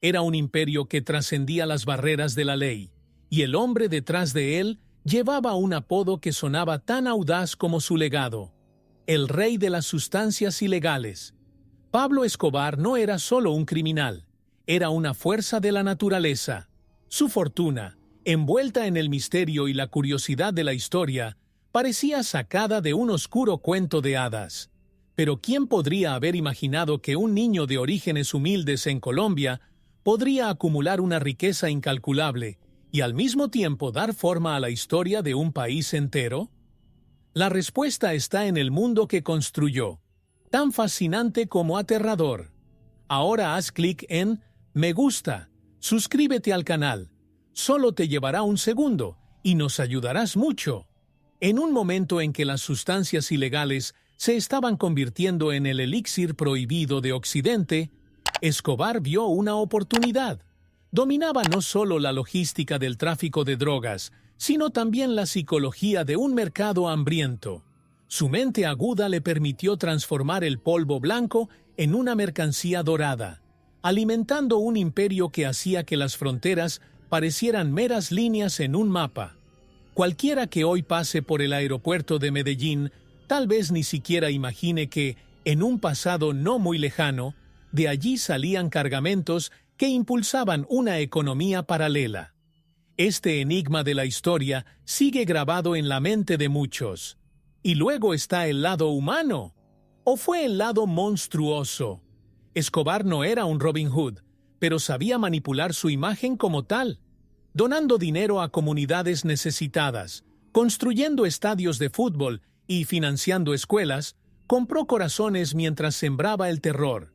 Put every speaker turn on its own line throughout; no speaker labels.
Era un imperio que trascendía las barreras de la ley, y el hombre detrás de él llevaba un apodo que sonaba tan audaz como su legado: el rey de las sustancias ilegales. Pablo Escobar no era solo un criminal, era una fuerza de la naturaleza. Su fortuna, envuelta en el misterio y la curiosidad de la historia, parecía sacada de un oscuro cuento de hadas. Pero ¿quién podría haber imaginado que un niño de orígenes humildes en Colombia podría acumular una riqueza incalculable y al mismo tiempo dar forma a la historia de un país entero? La respuesta está en el mundo que construyó, tan fascinante como aterrador. Ahora haz clic en Me gusta, suscríbete al canal. Solo te llevará un segundo y nos ayudarás mucho. En un momento en que las sustancias ilegales se estaban convirtiendo en el elixir prohibido de Occidente, Escobar vio una oportunidad. Dominaba no solo la logística del tráfico de drogas, sino también la psicología de un mercado hambriento. Su mente aguda le permitió transformar el polvo blanco en una mercancía dorada, alimentando un imperio que hacía que las fronteras parecieran meras líneas en un mapa. Cualquiera que hoy pase por el aeropuerto de Medellín tal vez ni siquiera imagine que, en un pasado no muy lejano, de allí salían cargamentos que impulsaban una economía paralela. Este enigma de la historia sigue grabado en la mente de muchos. Y luego está el lado humano. ¿O fue el lado monstruoso? Escobar no era un Robin Hood, pero sabía manipular su imagen como tal, donando dinero a comunidades necesitadas, construyendo estadios de fútbol y financiando escuelas. Compró corazones mientras sembraba el terror.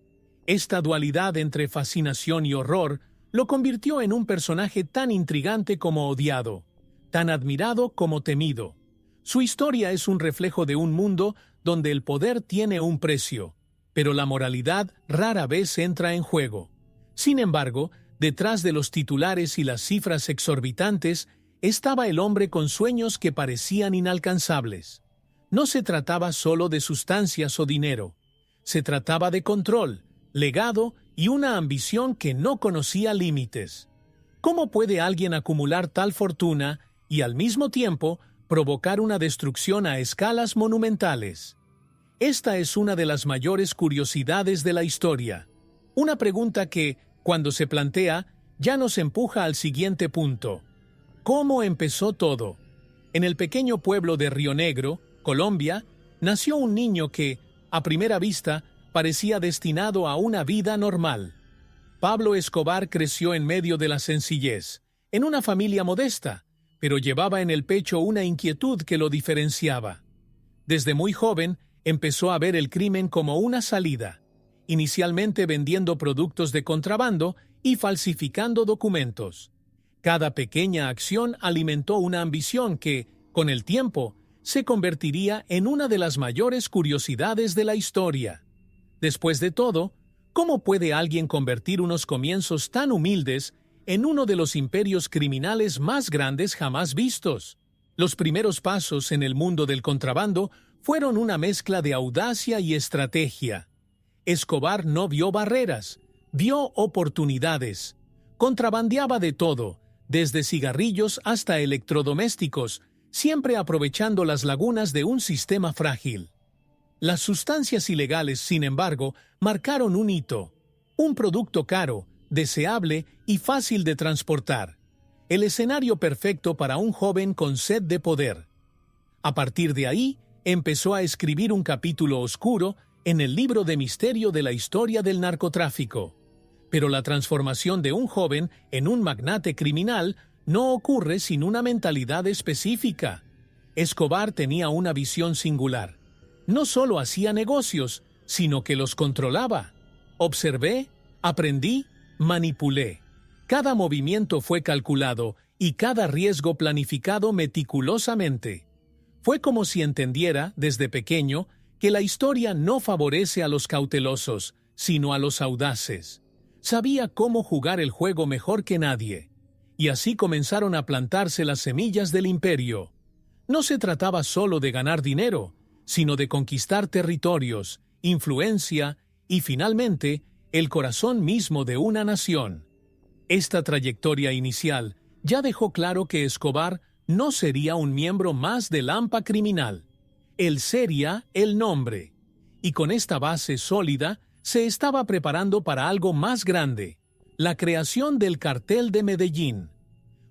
Esta dualidad entre fascinación y horror lo convirtió en un personaje tan intrigante como odiado, tan admirado como temido. Su historia es un reflejo de un mundo donde el poder tiene un precio, pero la moralidad rara vez entra en juego. Sin embargo, detrás de los titulares y las cifras exorbitantes estaba el hombre con sueños que parecían inalcanzables. No se trataba solo de sustancias o dinero. Se trataba de control, legado y una ambición que no conocía límites. ¿Cómo puede alguien acumular tal fortuna y al mismo tiempo provocar una destrucción a escalas monumentales? Esta es una de las mayores curiosidades de la historia. Una pregunta que, cuando se plantea, ya nos empuja al siguiente punto. ¿Cómo empezó todo? En el pequeño pueblo de Río Negro, Colombia, nació un niño que, a primera vista, parecía destinado a una vida normal. Pablo Escobar creció en medio de la sencillez, en una familia modesta, pero llevaba en el pecho una inquietud que lo diferenciaba. Desde muy joven, empezó a ver el crimen como una salida, inicialmente vendiendo productos de contrabando y falsificando documentos. Cada pequeña acción alimentó una ambición que, con el tiempo, se convertiría en una de las mayores curiosidades de la historia. Después de todo, ¿cómo puede alguien convertir unos comienzos tan humildes en uno de los imperios criminales más grandes jamás vistos? Los primeros pasos en el mundo del contrabando fueron una mezcla de audacia y estrategia. Escobar no vio barreras, vio oportunidades. Contrabandeaba de todo, desde cigarrillos hasta electrodomésticos, siempre aprovechando las lagunas de un sistema frágil. Las sustancias ilegales, sin embargo, marcaron un hito, un producto caro, deseable y fácil de transportar. El escenario perfecto para un joven con sed de poder. A partir de ahí, empezó a escribir un capítulo oscuro en el libro de misterio de la historia del narcotráfico. Pero la transformación de un joven en un magnate criminal no ocurre sin una mentalidad específica. Escobar tenía una visión singular. No solo hacía negocios, sino que los controlaba. Observé, aprendí, manipulé. Cada movimiento fue calculado y cada riesgo planificado meticulosamente. Fue como si entendiera, desde pequeño, que la historia no favorece a los cautelosos, sino a los audaces. Sabía cómo jugar el juego mejor que nadie. Y así comenzaron a plantarse las semillas del imperio. No se trataba solo de ganar dinero, sino de conquistar territorios, influencia y, finalmente, el corazón mismo de una nación. Esta trayectoria inicial ya dejó claro que Escobar no sería un miembro más del AMPA criminal. Él sería el nombre. Y con esta base sólida, se estaba preparando para algo más grande: la creación del Cartel de Medellín.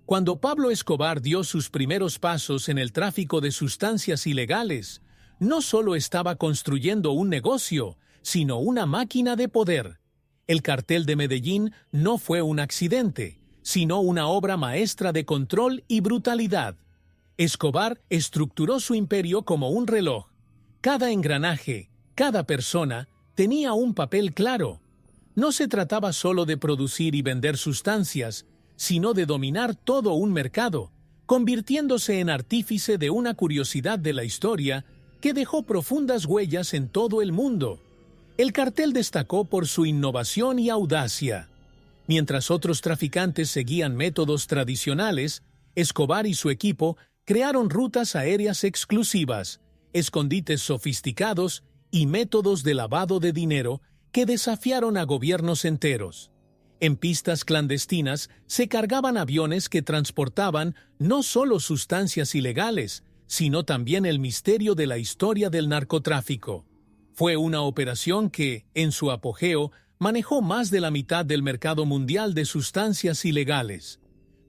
Cuando Pablo Escobar dio sus primeros pasos en el tráfico de sustancias ilegales, no solo estaba construyendo un negocio, sino una máquina de poder. El Cartel de Medellín no fue un accidente, sino una obra maestra de control y brutalidad. Escobar estructuró su imperio como un reloj. Cada engranaje, cada persona, tenía un papel claro. No se trataba solo de producir y vender sustancias, sino de dominar todo un mercado, convirtiéndose en artífice de una curiosidad de la historia que dejó profundas huellas en todo el mundo. El cartel destacó por su innovación y audacia. Mientras otros traficantes seguían métodos tradicionales, Escobar y su equipo crearon rutas aéreas exclusivas, escondites sofisticados y métodos de lavado de dinero que desafiaron a gobiernos enteros. En pistas clandestinas se cargaban aviones que transportaban no solo sustancias ilegales, sino también el misterio de la historia del narcotráfico. Fue una operación que, en su apogeo, manejó más de la mitad del mercado mundial de sustancias ilegales.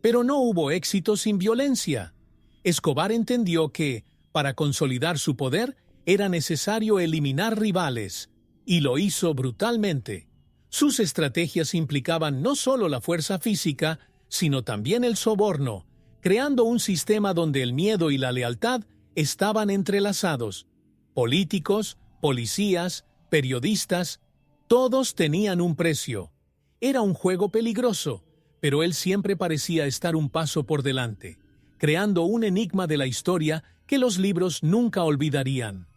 Pero no hubo éxito sin violencia. Escobar entendió que, para consolidar su poder, era necesario eliminar rivales, y lo hizo brutalmente. Sus estrategias implicaban no solo la fuerza física, sino también el soborno, creando un sistema donde el miedo y la lealtad estaban entrelazados. Políticos, policías, periodistas, todos tenían un precio. Era un juego peligroso, pero él siempre parecía estar un paso por delante, creando un enigma de la historia que los libros nunca olvidarían.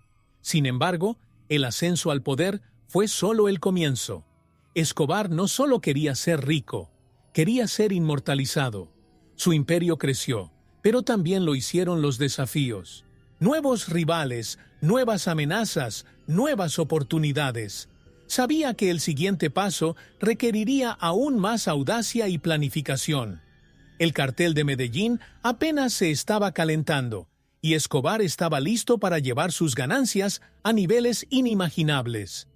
Sin embargo, el ascenso al poder fue solo el comienzo. Escobar no solo quería ser rico, quería ser inmortalizado. Su imperio creció, pero también lo hicieron los desafíos. Nuevos rivales, nuevas amenazas, nuevas oportunidades. Sabía que el siguiente paso requeriría aún más audacia y planificación. El cartel de Medellín apenas se estaba calentando, y Escobar estaba listo para llevar sus ganancias a niveles inimaginables.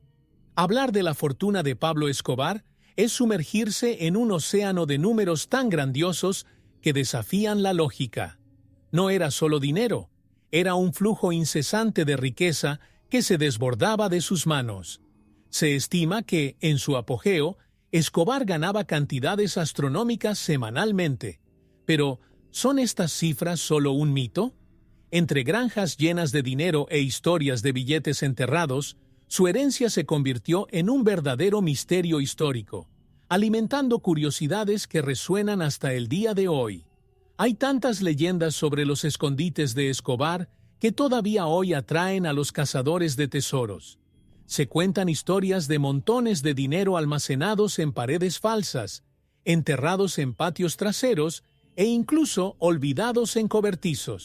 Hablar de la fortuna de Pablo Escobar es sumergirse en un océano de números tan grandiosos que desafían la lógica. No era solo dinero, era un flujo incesante de riqueza que se desbordaba de sus manos. Se estima que, en su apogeo, Escobar ganaba cantidades astronómicas semanalmente. Pero, ¿son estas cifras solo un mito? Entre granjas llenas de dinero e historias de billetes enterrados, su herencia se convirtió en un verdadero misterio histórico, alimentando curiosidades que resuenan hasta el día de hoy. Hay tantas leyendas sobre los escondites de Escobar que todavía hoy atraen a los cazadores de tesoros. Se cuentan historias de montones de dinero almacenados en paredes falsas, enterrados en patios traseros e incluso olvidados en cobertizos.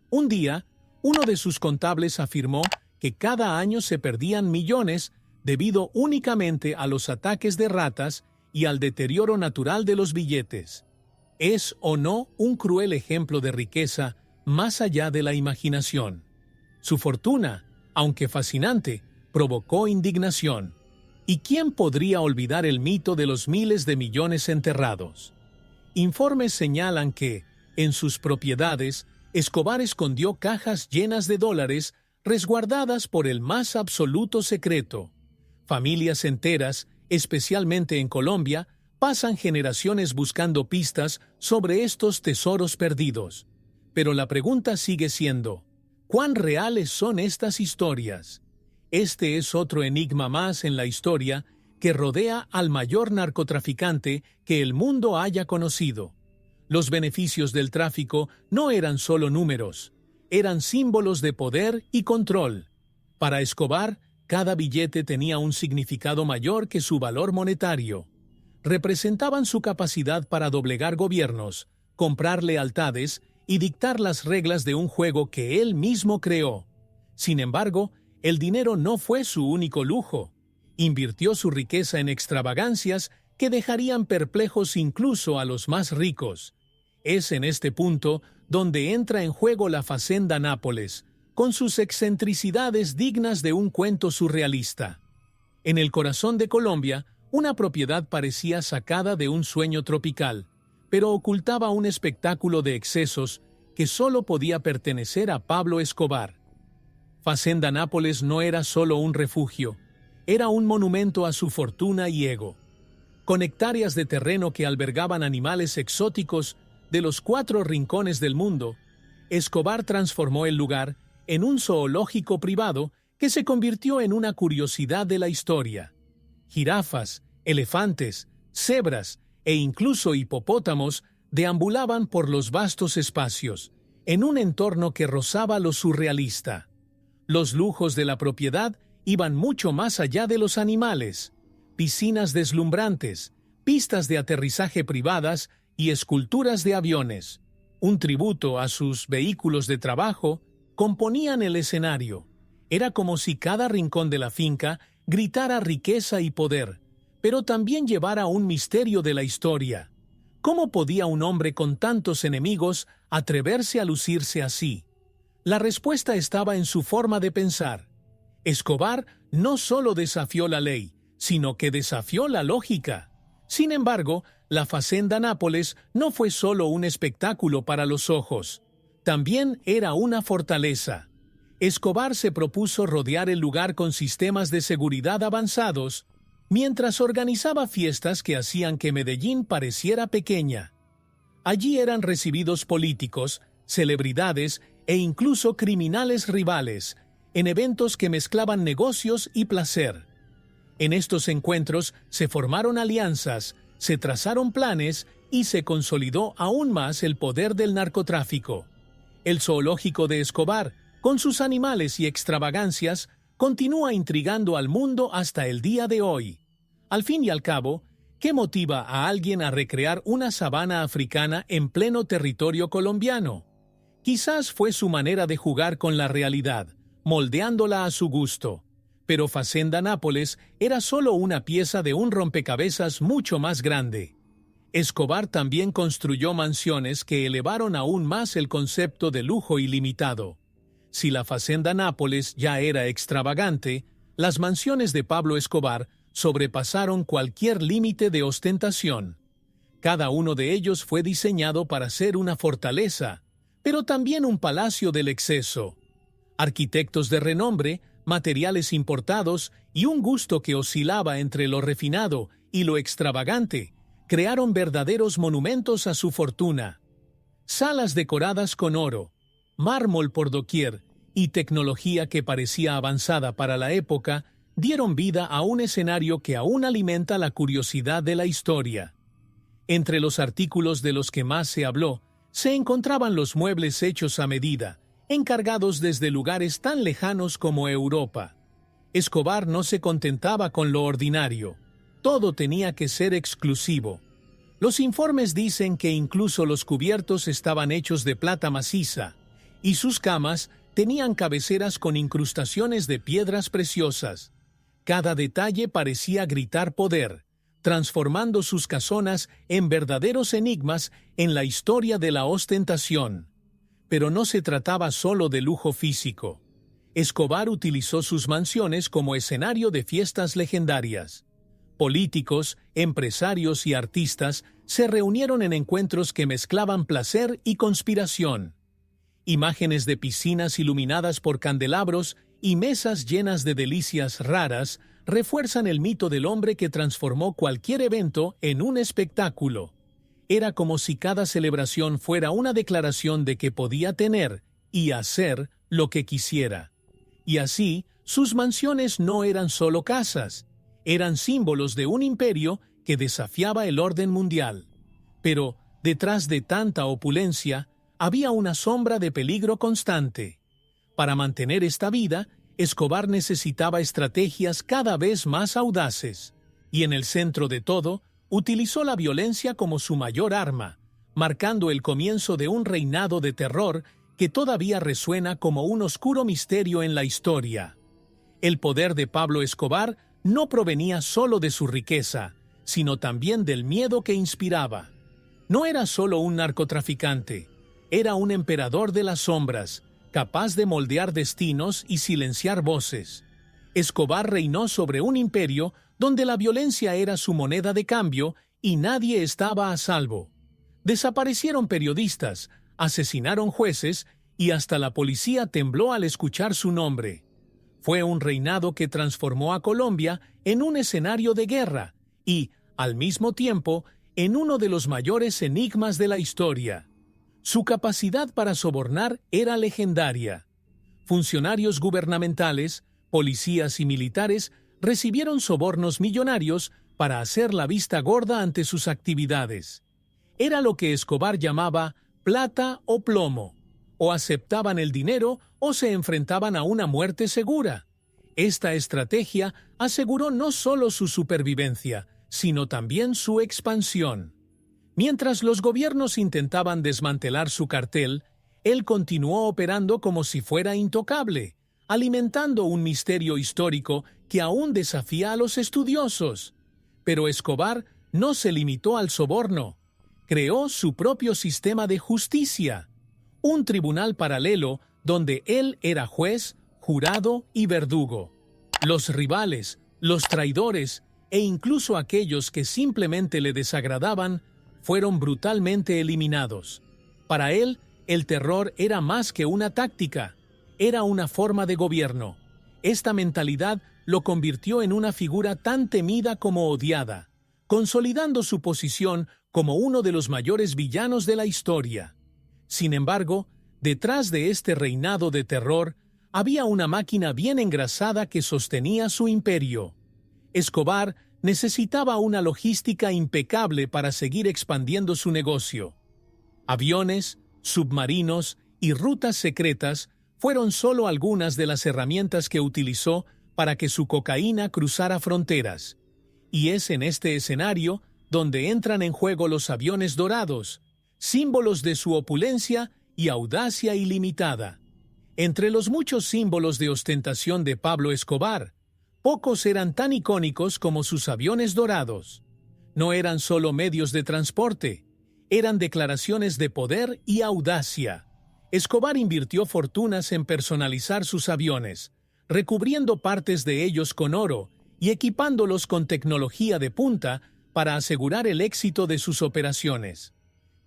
Un día, uno de sus contables afirmó que cada año se perdían millones debido únicamente a los ataques de ratas y al deterioro natural de los billetes. ¿Es o no un cruel ejemplo de riqueza más allá de la imaginación? Su fortuna, aunque fascinante, provocó indignación. ¿Y quién podría olvidar el mito de los miles de millones enterrados? Informes señalan que, en sus propiedades, Escobar escondió cajas llenas de dólares resguardadas por el más absoluto secreto. Familias enteras, especialmente en Colombia, pasan generaciones buscando pistas sobre estos tesoros perdidos. Pero la pregunta sigue siendo, ¿cuán reales son estas historias? Este es otro enigma más en la historia que rodea al mayor narcotraficante que el mundo haya conocido. Los beneficios del tráfico no eran solo números, eran símbolos de poder y control. Para Escobar, cada billete tenía un significado mayor que su valor monetario. Representaban su capacidad para doblegar gobiernos, comprar lealtades y dictar las reglas de un juego que él mismo creó. Sin embargo, el dinero no fue su único lujo. Invirtió su riqueza en extravagancias que dejarían perplejos incluso a los más ricos. Es en este punto donde entra en juego la Facenda Nápoles, con sus excentricidades dignas de un cuento surrealista. En el corazón de Colombia, una propiedad parecía sacada de un sueño tropical, pero ocultaba un espectáculo de excesos que solo podía pertenecer a Pablo Escobar. Facenda Nápoles no era solo un refugio, era un monumento a su fortuna y ego. Con hectáreas de terreno que albergaban animales exóticos de los 4 rincones del mundo, Escobar transformó el lugar en un zoológico privado que se convirtió en una curiosidad de la historia. Jirafas, elefantes, cebras e incluso hipopótamos deambulaban por los vastos espacios, en un entorno que rozaba lo surrealista. Los lujos de la propiedad iban mucho más allá de los animales. Piscinas deslumbrantes, pistas de aterrizaje privadas y esculturas de aviones, un tributo a sus vehículos de trabajo, componían el escenario. Era como si cada rincón de la finca gritara riqueza y poder, pero también llevara un misterio de la historia. ¿Cómo podía un hombre con tantos enemigos atreverse a lucirse así? La respuesta estaba en su forma de pensar. Escobar no solo desafió la ley, sino que desafió la lógica. Sin embargo, la Facenda Nápoles no fue solo un espectáculo para los ojos. También era una fortaleza. Escobar se propuso rodear el lugar con sistemas de seguridad avanzados, mientras organizaba fiestas que hacían que Medellín pareciera pequeña. Allí eran recibidos políticos, celebridades e incluso criminales rivales, en eventos que mezclaban negocios y placer. En estos encuentros se formaron alianzas, se trazaron planes y se consolidó aún más el poder del narcotráfico. El zoológico de Escobar, con sus animales y extravagancias, continúa intrigando al mundo hasta el día de hoy. Al fin y al cabo, ¿qué motiva a alguien a recrear una sabana africana en pleno territorio colombiano? Quizás fue su manera de jugar con la realidad, moldeándola a su gusto. Pero Facenda Nápoles era solo una pieza de un rompecabezas mucho más grande. Escobar también construyó mansiones que elevaron aún más el concepto de lujo ilimitado. Si la Facenda Nápoles ya era extravagante, las mansiones de Pablo Escobar sobrepasaron cualquier límite de ostentación. Cada uno de ellos fue diseñado para ser una fortaleza, pero también un palacio del exceso. Arquitectos de renombre, materiales importados y un gusto que oscilaba entre lo refinado y lo extravagante, crearon verdaderos monumentos a su fortuna. Salas decoradas con oro, mármol por doquier y tecnología que parecía avanzada para la época dieron vida a un escenario que aún alimenta la curiosidad de la historia. Entre los artículos de los que más se habló, se encontraban los muebles hechos a medida, encargados desde lugares tan lejanos como Europa. Escobar no se contentaba con lo ordinario. Todo tenía que ser exclusivo. Los informes dicen que incluso los cubiertos estaban hechos de plata maciza, y sus camas tenían cabeceras con incrustaciones de piedras preciosas. Cada detalle parecía gritar poder, transformando sus casonas en verdaderos enigmas en la historia de la ostentación. Pero no se trataba solo de lujo físico. Escobar utilizó sus mansiones como escenario de fiestas legendarias. Políticos, empresarios y artistas se reunieron en encuentros que mezclaban placer y conspiración. Imágenes de piscinas iluminadas por candelabros y mesas llenas de delicias raras refuerzan el mito del hombre que transformó cualquier evento en un espectáculo. Era como si cada celebración fuera una declaración de que podía tener y hacer lo que quisiera. Y así, sus mansiones no eran solo casas, eran símbolos de un imperio que desafiaba el orden mundial. Pero, detrás de tanta opulencia, había una sombra de peligro constante. Para mantener esta vida, Escobar necesitaba estrategias cada vez más audaces, y en el centro de todo, utilizó la violencia como su mayor arma, marcando el comienzo de un reinado de terror que todavía resuena como un oscuro misterio en la historia. El poder de Pablo Escobar no provenía solo de su riqueza, sino también del miedo que inspiraba. No era solo un narcotraficante, era un emperador de las sombras, capaz de moldear destinos y silenciar voces. Escobar reinó sobre un imperio donde la violencia era su moneda de cambio y nadie estaba a salvo. Desaparecieron periodistas, asesinaron jueces y hasta la policía tembló al escuchar su nombre. Fue un reinado que transformó a Colombia en un escenario de guerra y, al mismo tiempo, en uno de los mayores enigmas de la historia. Su capacidad para sobornar era legendaria. Funcionarios gubernamentales, policías y militares recibieron sobornos millonarios para hacer la vista gorda ante sus actividades. Era lo que Escobar llamaba plata o plomo. O aceptaban el dinero o se enfrentaban a una muerte segura. Esta estrategia aseguró no solo su supervivencia, sino también su expansión. Mientras los gobiernos intentaban desmantelar su cartel, él continuó operando como si fuera intocable, alimentando un misterio histórico que aún desafía a los estudiosos. Pero Escobar no se limitó al soborno. Creó su propio sistema de justicia, un tribunal paralelo donde él era juez, jurado y verdugo. Los rivales, los traidores e incluso aquellos que simplemente le desagradaban fueron brutalmente eliminados. Para él, el terror era más que una táctica, era una forma de gobierno. Esta mentalidad lo convirtió en una figura tan temida como odiada, consolidando su posición como uno de los mayores villanos de la historia. Sin embargo, detrás de este reinado de terror, había una máquina bien engrasada que sostenía su imperio. Escobar necesitaba una logística impecable para seguir expandiendo su negocio. Aviones, submarinos y rutas secretas fueron solo algunas de las herramientas que utilizó para que su cocaína cruzara fronteras. Y es en este escenario donde entran en juego los aviones dorados, símbolos de su opulencia y audacia ilimitada. Entre los muchos símbolos de ostentación de Pablo Escobar, pocos eran tan icónicos como sus aviones dorados. No eran solo medios de transporte, eran declaraciones de poder y audacia. Escobar invirtió fortunas en personalizar sus aviones, recubriendo partes de ellos con oro y equipándolos con tecnología de punta para asegurar el éxito de sus operaciones.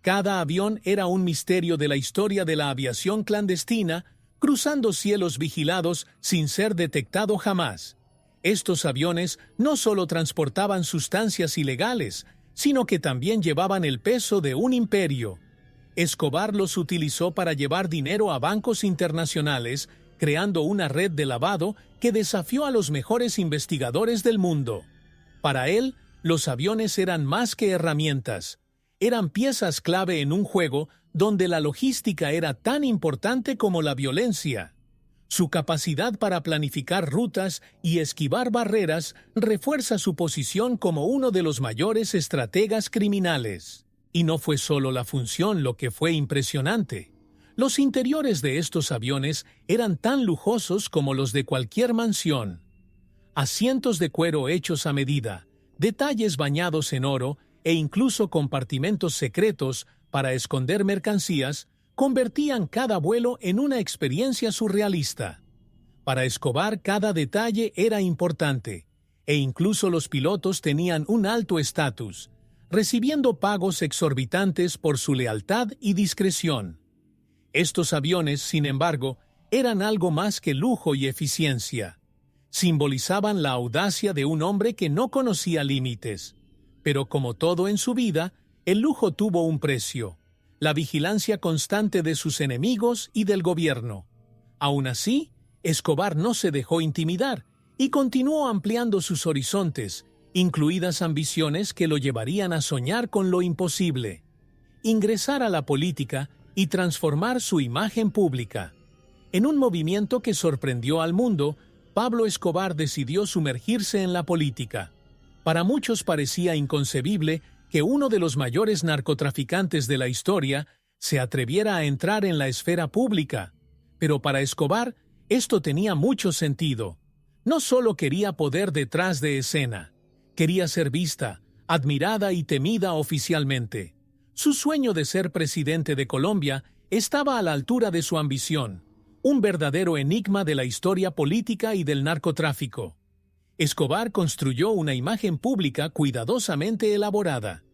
Cada avión era un misterio de la historia de la aviación clandestina, cruzando cielos vigilados sin ser detectado jamás. Estos aviones no solo transportaban sustancias ilegales, sino que también llevaban el peso de un imperio. Escobar los utilizó para llevar dinero a bancos internacionales, creando una red de lavado que desafió a los mejores investigadores del mundo. Para él, los aviones eran más que herramientas. Eran piezas clave en un juego donde la logística era tan importante como la violencia. Su capacidad para planificar rutas y esquivar barreras refuerza su posición como uno de los mayores estrategas criminales. Y no fue solo la función lo que fue impresionante. Los interiores de estos aviones eran tan lujosos como los de cualquier mansión. Asientos de cuero hechos a medida, detalles bañados en oro e incluso compartimentos secretos para esconder mercancías convertían cada vuelo en una experiencia surrealista. Para Escobar cada detalle era importante, e incluso los pilotos tenían un alto estatus, recibiendo pagos exorbitantes por su lealtad y discreción. Estos aviones, sin embargo, eran algo más que lujo y eficiencia. Simbolizaban la audacia de un hombre que no conocía límites. Pero como todo en su vida, el lujo tuvo un precio: la vigilancia constante de sus enemigos y del gobierno. Aún así, Escobar no se dejó intimidar y continuó ampliando sus horizontes, incluidas ambiciones que lo llevarían a soñar con lo imposible: ingresar a la política y transformar su imagen pública. En un movimiento que sorprendió al mundo, Pablo Escobar decidió sumergirse en la política. Para muchos parecía inconcebible que uno de los mayores narcotraficantes de la historia se atreviera a entrar en la esfera pública. Pero para Escobar, esto tenía mucho sentido. No solo quería poder detrás de escena, quería ser vista, admirada y temida oficialmente. Su sueño de ser presidente de Colombia estaba a la altura de su ambición, un verdadero enigma de la historia política y del narcotráfico. Escobar construyó una imagen pública cuidadosamente elaborada.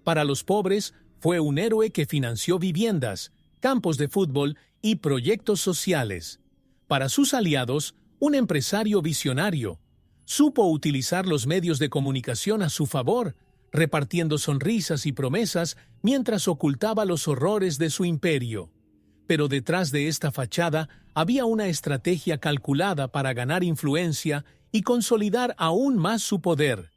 Para los pobres, fue un héroe que financió viviendas, campos de fútbol y proyectos sociales. Para sus aliados, un empresario visionario. Supo utilizar los medios de comunicación a su favor, repartiendo sonrisas y promesas mientras ocultaba los horrores de su imperio. Pero detrás de esta fachada había una estrategia calculada para ganar influencia y consolidar aún más su poder.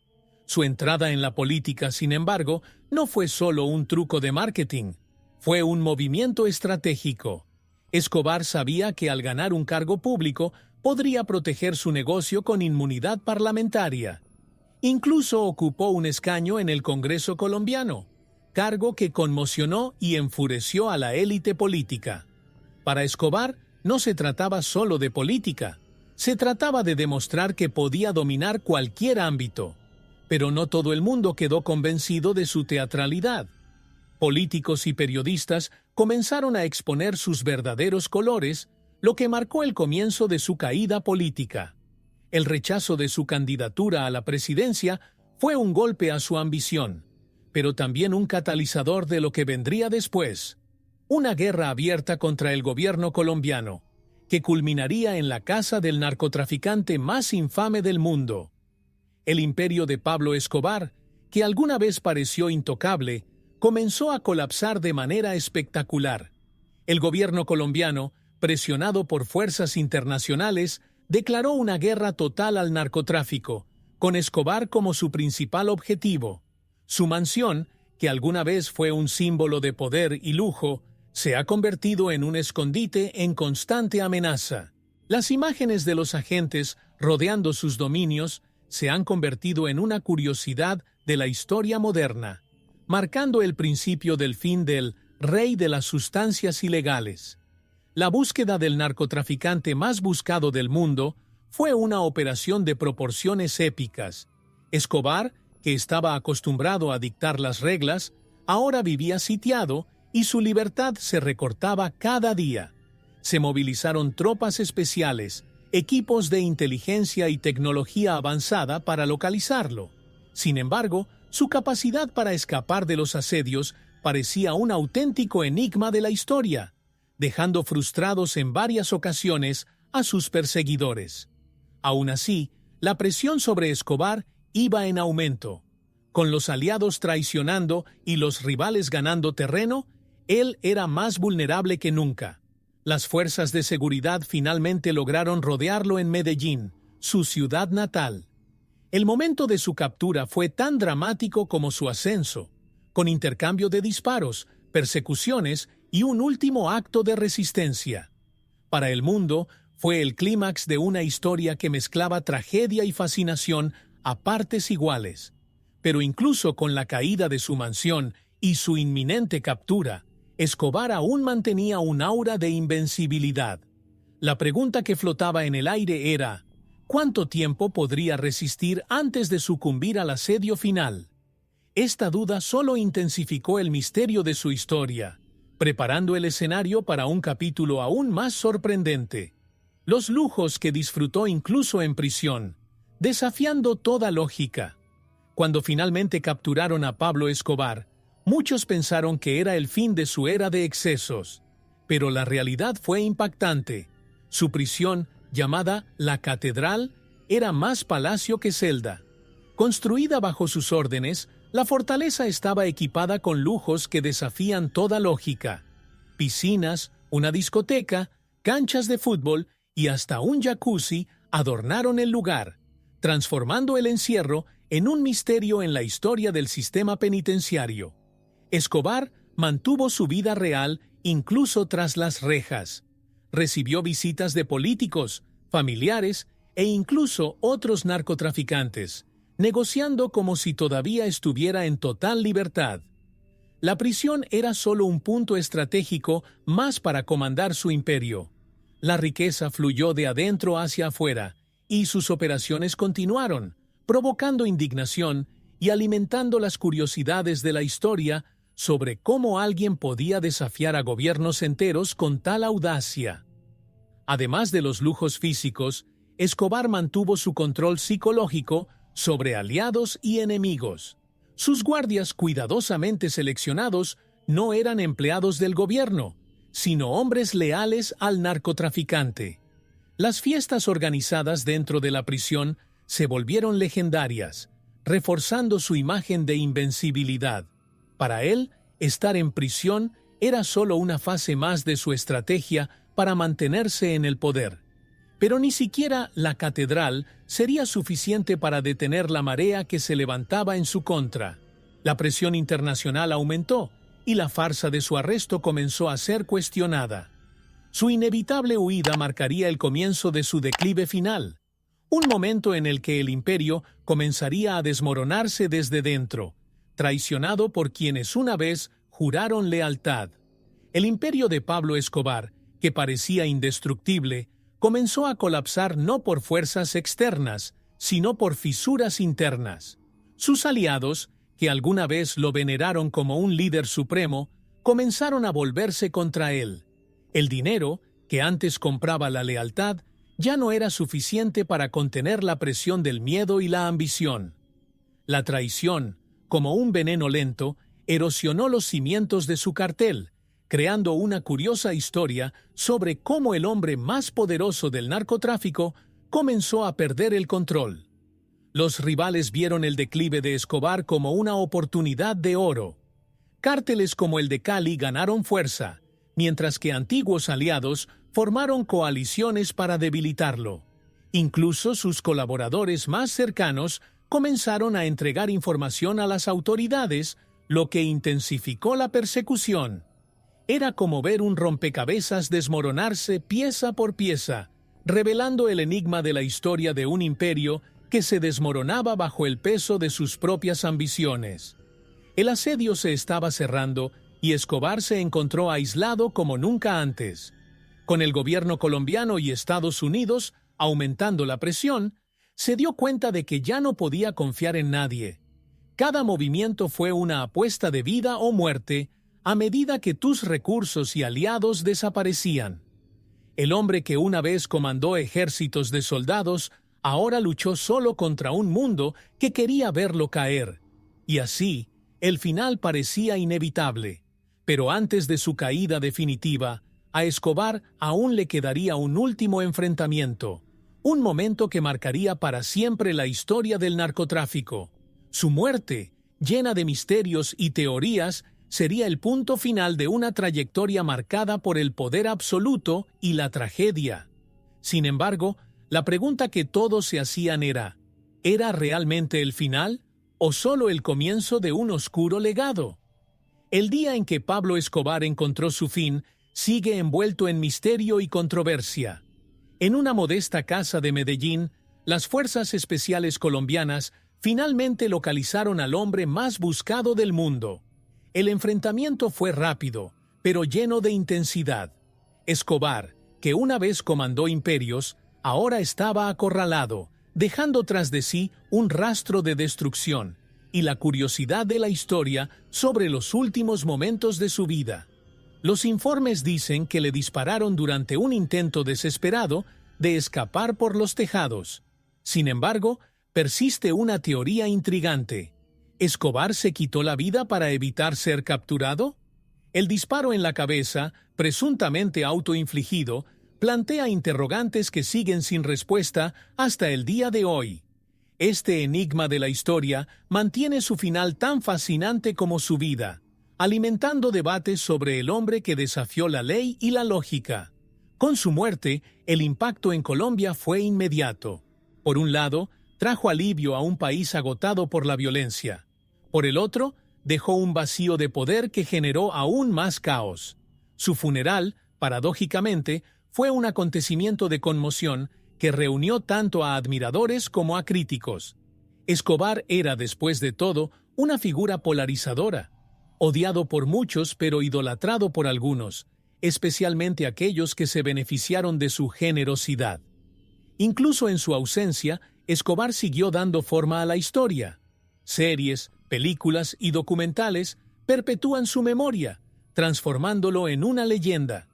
Su entrada en la política, sin embargo, no fue solo un truco de marketing, fue un movimiento estratégico. Escobar sabía que al ganar un cargo público podría proteger su negocio con inmunidad parlamentaria. Incluso ocupó un escaño en el Congreso colombiano, cargo que conmocionó y enfureció a la élite política. Para Escobar, no se trataba solo de política, se trataba de demostrar que podía dominar cualquier ámbito. Pero no todo el mundo quedó convencido de su teatralidad. Políticos y periodistas comenzaron a exponer sus verdaderos colores, lo que marcó el comienzo de su caída política. El rechazo de su candidatura a la presidencia fue un golpe a su ambición, pero también un catalizador de lo que vendría después. Una guerra abierta contra el gobierno colombiano, que culminaría en la casa del narcotraficante más infame del mundo. El imperio de Pablo Escobar, que alguna vez pareció intocable, comenzó a colapsar de manera espectacular. El gobierno colombiano, presionado por fuerzas internacionales, declaró una guerra total al narcotráfico, con Escobar como su principal objetivo. Su mansión, que alguna vez fue un símbolo de poder y lujo, se ha convertido en un escondite en constante amenaza. Las imágenes de los agentes rodeando sus dominios se han convertido en una curiosidad de la historia moderna, marcando el principio del fin del rey de las sustancias ilegales. La búsqueda del narcotraficante más buscado del mundo fue una operación de proporciones épicas. Escobar, que estaba acostumbrado a dictar las reglas, ahora vivía sitiado y su libertad se recortaba cada día. Se movilizaron tropas especiales, equipos de inteligencia y tecnología avanzada para localizarlo. Sin embargo, su capacidad para escapar de los asedios parecía un auténtico enigma de la historia, dejando frustrados en varias ocasiones a sus perseguidores. Aún así, la presión sobre Escobar iba en aumento. Con los aliados traicionando y los rivales ganando terreno, él era más vulnerable que nunca. Las fuerzas de seguridad finalmente lograron rodearlo en Medellín, su ciudad natal. El momento de su captura fue tan dramático como su ascenso, con intercambio de disparos, persecuciones y un último acto de resistencia. Para el mundo, fue el clímax de una historia que mezclaba tragedia y fascinación a partes iguales. Pero incluso con la caída de su mansión y su inminente captura, Escobar aún mantenía un aura de invencibilidad. La pregunta que flotaba en el aire era, ¿cuánto tiempo podría resistir antes de sucumbir al asedio final? Esta duda solo intensificó el misterio de su historia, preparando el escenario para un capítulo aún más sorprendente. Los lujos que disfrutó incluso en prisión, desafiando toda lógica. Cuando finalmente capturaron a Pablo Escobar, muchos pensaron que era el fin de su era de excesos, pero la realidad fue impactante. Su prisión, llamada La Catedral, era más palacio que celda. Construida bajo sus órdenes, la fortaleza estaba equipada con lujos que desafían toda lógica. Piscinas, una discoteca, canchas de fútbol y hasta un jacuzzi adornaron el lugar, transformando el encierro en un misterio en la historia del sistema penitenciario. Escobar mantuvo su vida real incluso tras las rejas. Recibió visitas de políticos, familiares e incluso otros narcotraficantes, negociando como si todavía estuviera en total libertad. La prisión era solo un punto estratégico más para comandar su imperio. La riqueza fluyó de adentro hacia afuera, y sus operaciones continuaron, provocando indignación y alimentando las curiosidades de la historia sobre cómo alguien podía desafiar a gobiernos enteros con tal audacia. Además de los lujos físicos, Escobar mantuvo su control psicológico sobre aliados y enemigos. Sus guardias cuidadosamente seleccionados no eran empleados del gobierno, sino hombres leales al narcotraficante. Las fiestas organizadas dentro de la prisión se volvieron legendarias, reforzando su imagen de invencibilidad. Para él, estar en prisión era solo una fase más de su estrategia para mantenerse en el poder. Pero ni siquiera la catedral sería suficiente para detener la marea que se levantaba en su contra. La presión internacional aumentó y la farsa de su arresto comenzó a ser cuestionada. Su inevitable huida marcaría el comienzo de su declive final, un momento en el que el imperio comenzaría a desmoronarse desde dentro, traicionado por quienes una vez juraron lealtad. El imperio de Pablo Escobar, que parecía indestructible, comenzó a colapsar no por fuerzas externas, sino por fisuras internas. Sus aliados, que alguna vez lo veneraron como un líder supremo, comenzaron a volverse contra él. El dinero, que antes compraba la lealtad, ya no era suficiente para contener la presión del miedo y la ambición. La traición, como un veneno lento, erosionó los cimientos de su cartel, creando una curiosa historia sobre cómo el hombre más poderoso del narcotráfico comenzó a perder el control. Los rivales vieron el declive de Escobar como una oportunidad de oro. Cárteles como el de Cali ganaron fuerza, mientras que antiguos aliados formaron coaliciones para debilitarlo. Incluso sus colaboradores más cercanos comenzaron a entregar información a las autoridades, lo que intensificó la persecución. Era como ver un rompecabezas desmoronarse pieza por pieza, revelando el enigma de la historia de un imperio que se desmoronaba bajo el peso de sus propias ambiciones. El asedio se estaba cerrando y Escobar se encontró aislado como nunca antes. Con el gobierno colombiano y Estados Unidos aumentando la presión, se dio cuenta de que ya no podía confiar en nadie. Cada movimiento fue una apuesta de vida o muerte a medida que tus recursos y aliados desaparecían. El hombre que una vez comandó ejércitos de soldados ahora luchó solo contra un mundo que quería verlo caer. Y así, el final parecía inevitable. Pero antes de su caída definitiva, a Escobar aún le quedaría un último enfrentamiento, un momento que marcaría para siempre la historia del narcotráfico. Su muerte, llena de misterios y teorías, sería el punto final de una trayectoria marcada por el poder absoluto y la tragedia. Sin embargo, la pregunta que todos se hacían ¿era realmente el final o solo el comienzo de un oscuro legado? El día en que Pablo Escobar encontró su fin sigue envuelto en misterio y controversia. En una modesta casa de Medellín, las fuerzas especiales colombianas finalmente localizaron al hombre más buscado del mundo. El enfrentamiento fue rápido, pero lleno de intensidad. Escobar, que una vez comandó imperios, ahora estaba acorralado, dejando tras de sí un rastro de destrucción y la curiosidad de la historia sobre los últimos momentos de su vida. Los informes dicen que le dispararon durante un intento desesperado de escapar por los tejados. Sin embargo, persiste una teoría intrigante. ¿Escobar se quitó la vida para evitar ser capturado? El disparo en la cabeza, presuntamente autoinfligido, plantea interrogantes que siguen sin respuesta hasta el día de hoy. Este enigma de la historia mantiene su final tan fascinante como su vida, alimentando debates sobre el hombre que desafió la ley y la lógica. Con su muerte, el impacto en Colombia fue inmediato. Por un lado, trajo alivio a un país agotado por la violencia. Por el otro, dejó un vacío de poder que generó aún más caos. Su funeral, paradójicamente, fue un acontecimiento de conmoción que reunió tanto a admiradores como a críticos. Escobar era, después de todo, una figura polarizadora, odiado por muchos pero idolatrado por algunos, especialmente aquellos que se beneficiaron de su generosidad. Incluso en su ausencia, Escobar siguió dando forma a la historia. series, películas y documentales perpetúan su memoria, transformándolo en una leyenda.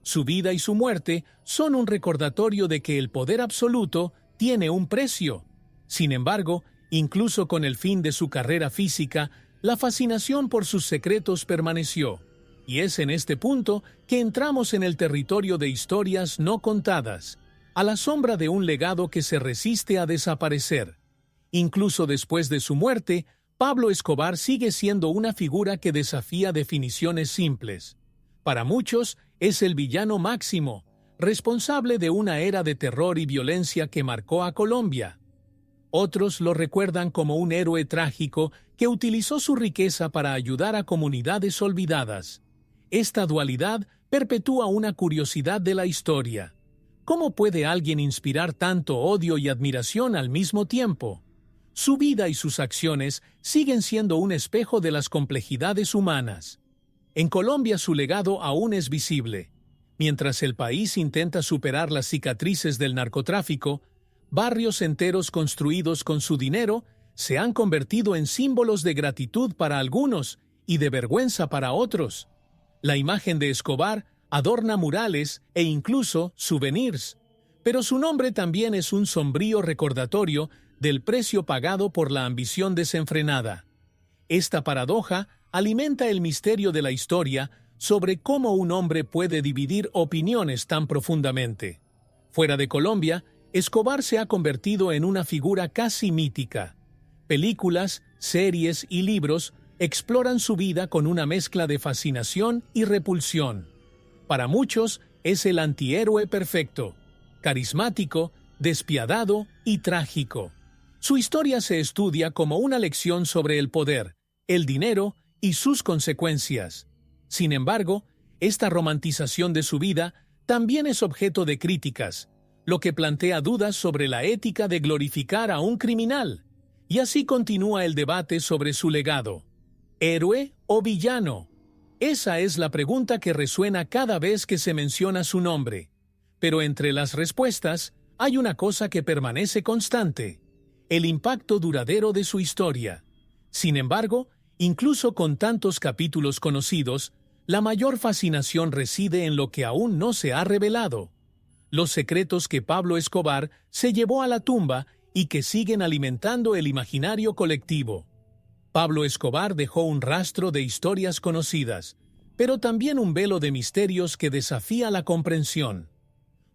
Su vida y su muerte son un recordatorio de que el poder absoluto tiene un precio. Sin embargo, incluso con el fin de su carrera física, la fascinación por sus secretos permaneció. Y es en este punto que entramos en el territorio de historias no contadas, a la sombra de un legado que se resiste a desaparecer. Incluso después de su muerte, Pablo Escobar sigue siendo una figura que desafía definiciones simples. Para muchos, es el villano máximo, responsable de una era de terror y violencia que marcó a Colombia. Otros lo recuerdan como un héroe trágico que utilizó su riqueza para ayudar a comunidades olvidadas. Esta dualidad perpetúa una curiosidad de la historia. ¿Cómo puede alguien inspirar tanto odio y admiración al mismo tiempo? Su vida y sus acciones siguen siendo un espejo de las complejidades humanas. En Colombia su legado aún es visible. Mientras el país intenta superar las cicatrices del narcotráfico, barrios enteros construidos con su dinero se han convertido en símbolos de gratitud para algunos y de vergüenza para otros. La imagen de Escobar adorna murales e incluso souvenirs, pero su nombre también es un sombrío recordatorio del precio pagado por la ambición desenfrenada. Esta paradoja alimenta el misterio de la historia sobre cómo un hombre puede dividir opiniones tan profundamente. Fuera de Colombia, Escobar se ha convertido en una figura casi mítica. Películas, series y libros exploran su vida con una mezcla de fascinación y repulsión. Para muchos, es el antihéroe perfecto, carismático, despiadado y trágico. Su historia se estudia como una lección sobre el poder, el dinero y sus consecuencias. Sin embargo, esta romantización de su vida también es objeto de críticas, lo que plantea dudas sobre la ética de glorificar a un criminal. Y así continúa el debate sobre su legado. ¿Héroe o villano? Esa es la pregunta que resuena cada vez que se menciona su nombre. Pero entre las respuestas, hay una cosa que permanece constante: el impacto duradero de su historia. Sin embargo, incluso con tantos capítulos conocidos, la mayor fascinación reside en lo que aún no se ha revelado. Los secretos que Pablo Escobar se llevó a la tumba y que siguen alimentando el imaginario colectivo. Pablo Escobar dejó un rastro de historias conocidas, pero también un velo de misterios que desafía la comprensión.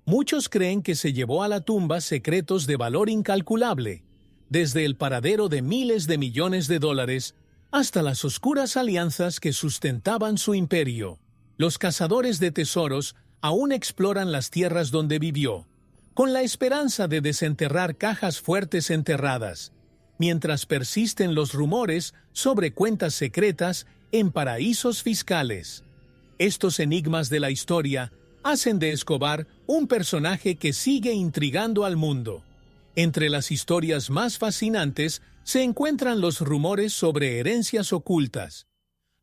Muchos creen que se llevó a la tumba secretos de valor incalculable, desde el paradero de miles de millones de dólares hasta las oscuras alianzas que sustentaban su imperio. Los cazadores de tesoros aún exploran las tierras donde vivió, con la esperanza de desenterrar cajas fuertes enterradas, mientras persisten los rumores sobre cuentas secretas en paraísos fiscales. Estos enigmas de la historia hacen de Escobar un personaje que sigue intrigando al mundo. Entre las historias más fascinantes se encuentran los rumores sobre herencias ocultas,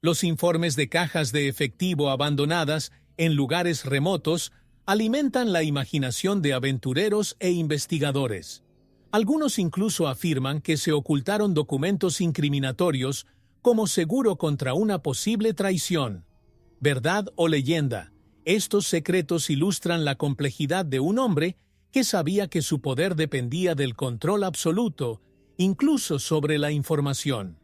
los informes de cajas de efectivo abandonadas en lugares remotos alimentan la imaginación de aventureros e investigadores. Algunos incluso afirman que se ocultaron documentos incriminatorios como seguro contra una posible traición. ¿Verdad o leyenda? Estos secretos ilustran la complejidad de un hombre que sabía que su poder dependía del control absoluto, incluso sobre la información.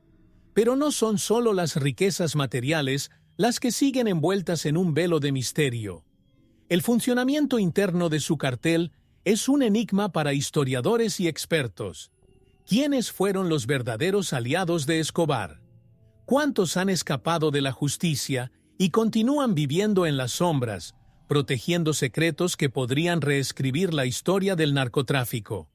Pero no son solo las riquezas materiales las que siguen envueltas en un velo de misterio. El funcionamiento interno de su cartel es un enigma para historiadores y expertos. ¿Quiénes fueron los verdaderos aliados de Escobar? ¿Cuántos han escapado de la justicia y continúan viviendo en las sombras, protegiendo secretos que podrían reescribir la historia del narcotráfico?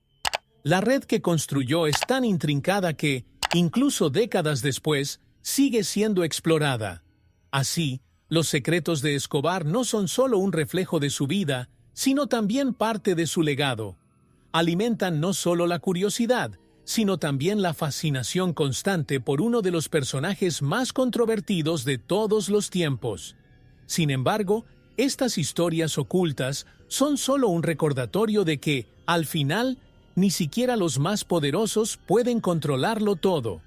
La red que construyó es tan intrincada que, incluso décadas después, sigue siendo explorada. Así, los secretos de Escobar no son solo un reflejo de su vida, sino también parte de su legado. Alimentan no solo la curiosidad, sino también la fascinación constante por uno de los personajes más controvertidos de todos los tiempos. Sin embargo, estas historias ocultas son solo un recordatorio de que, al final, ni siquiera los más poderosos pueden controlarlo todo.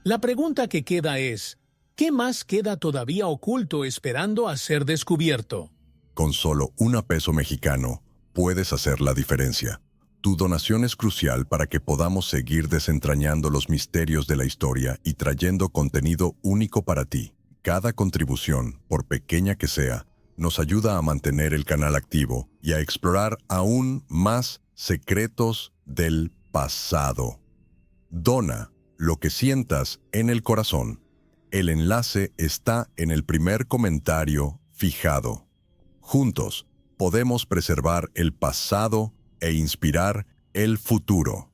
La pregunta que queda es, ¿qué más queda todavía oculto esperando a ser descubierto?
Con solo $1 mexicano, puedes hacer la diferencia. Tu donación es crucial para que podamos seguir desentrañando los misterios de la historia y trayendo contenido único para ti. Cada contribución, por pequeña que sea, nos ayuda a mantener el canal activo y a explorar aún más secretos del pasado. Dona lo que sientas en el corazón. El enlace está en el primer comentario fijado. Juntos, podemos preservar el pasado e inspirar el futuro.